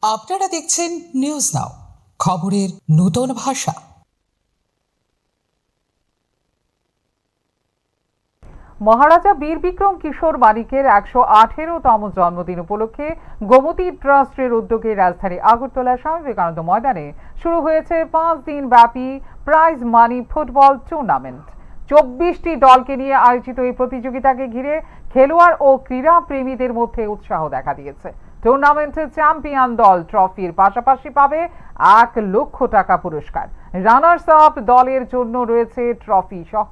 আপনারা দেখছেন news now, খবরের নতুন ভাষা। মহারাজা বীর বিক্রম কিশোর মানিকের ১১৮তম জন্মদিন উপলক্ষে গোমতী ট্রাস্টের উদ্যোগে রাজধানী আগরতলা স্বামী বিবেকানন্দ ময়দানে শুরু হয়েছে ৫ দিন ব্যাপী প্রাইজ মানি ফুটবল টুর্নামেন্ট। ২৪টি দলকে নিয়ে আয়োজিত এই প্রতিযোগিতাকে ঘিরে খেলোয়াড় ও ক্রীড়া প্রেমীদের মধ্যে উৎসাহ দেখা দিয়েছে। টুর্নামেন্টে চ্যাম্পিয়ন দল ট্রফির পাশাপাশি পাবে ১ লক্ষ টাকা পুরস্কার। রানার্স আপ দলের জন্য রয়েছে ট্রফি সহ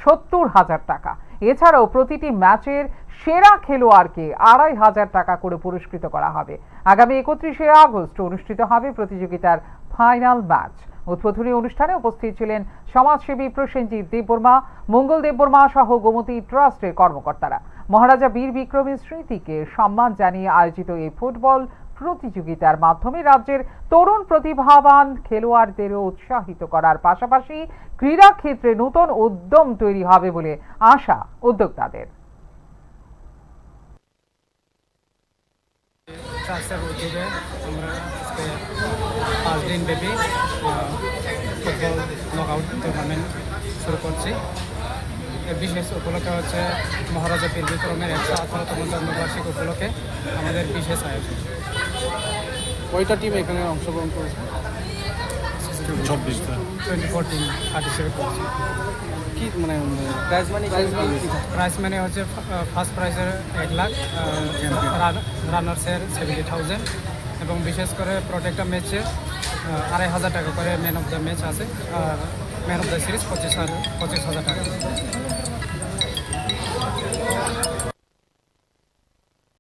৭০,০০০ টাকা। এছাড়াও প্রতিটি ম্যাচের সেরা খেলোয়াড়কে ২৫০০ টাকা করে পুরস্কৃত করা হবে। আগামী ৩১শে আগস্ট অনুষ্ঠিত হবে প্রতিযোগিতার ফাইনাল ম্যাচ। উদ্বোধনী অনুষ্ঠানে উপস্থিত ছিলেন সমাজসেবী প্রসেনজিৎ দেববর্মা, মঙ্গল দেববর্মা সহ গোমতী ট্রাস্টের কর্মকর্তারা। মহারাজা বীর বিক্রমের স্মৃতিকে সম্মান জানিয়ে আয়োজিত এই ফুটবল প্রতিযোগিতার মাধ্যমে রাজ্যের তরুণ প্রতিভাবান খেলোয়াড়দেরও উৎসাহিত করার পাশাপাশি ক্রীড়া ক্ষেত্রে নতুন উদ্যম তৈরি হবে বলে আশা উদ্যোক্তাদের। ট্রাস্টের উদ্যোগে আমরা আজকে ৫ দিন ব্যাপী ফুটবল নকআউট টুর্নামেন্ট শুরু করছি। এর বিশেষ উপলক্ষে হচ্ছে মহারাজা বীর বিক্রমের ১১৮তম জন্মবার্ষিকী উপলক্ষে আমাদের বিশেষ আয়োজন। কয়টা টিম এখানে অংশগ্রহণ করেছে? 2014 পার্টিসিপেট করছি। কি মানে প্রাইজ প্রাইজ হচ্ছে ফার্স্ট প্রাইজের ১ লাখ, রানার্সের 70,000 এবং বিশেষ করে প্রত্যেকটা ম্যাচে ২৫০০ টাকা করে ম্যান অফ দ্য ম্যাচ আছে, আর ম্যান অফ দ্য সিরিজ ২৫,০০০ টাকা।